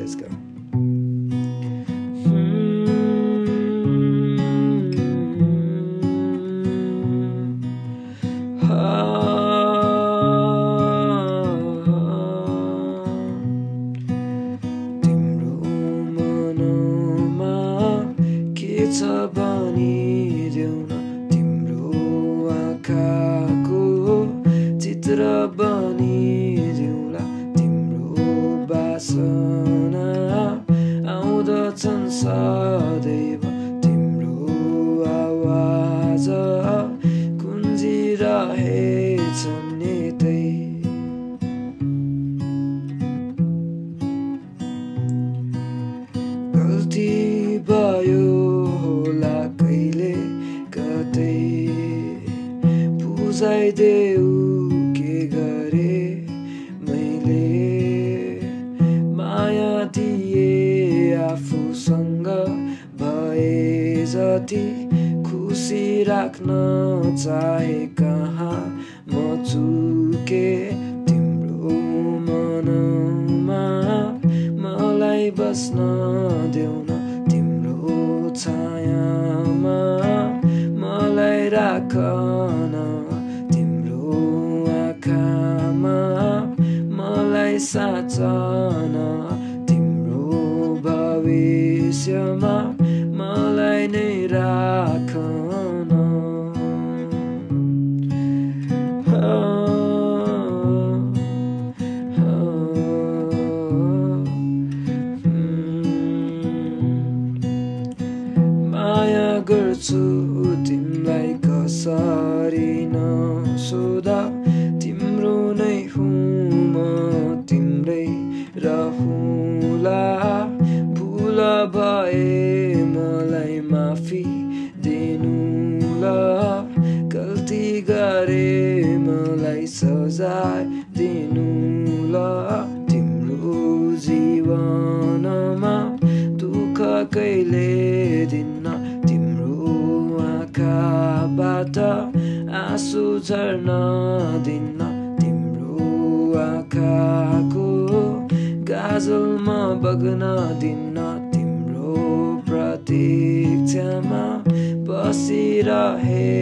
Let's go. छ भनिदेऊ न तिम्रो आँखाको चित्र बनिदेऊला तिम्रो बासना आउँदछन् सदैव तिम्रो आवाज गुन्जिरहेछन् नितै गल्ती भयो बुझाइदेऊ के गरे मैले माया दिए आफूसँग भए जति खुसी राख्न चाहे कहाँ म चुके तिम्रो मनमा मलाई बस्न देऊ न तिम्रो छायामा मलाई राखन मलाई साँचन तिम्रो भविष्यमा मलाई नै राखन माया गर्छु तिमीलाई कसरी नसोधा तिम्रो नै हुँ म तिम्रै रहूँला भुल भए मलाई माफी दिनु ल गल्ती गरे मलाई सजाय दिनु ल तिम्रो जीवनमा दुःख कहिले दिन्न तिम्रो आँखाबाट आँसु झर्न दिन्न आँखाको गाजलमा बग्न दिन्न तिम्रो प्रतीक्षामा बसिरहेछु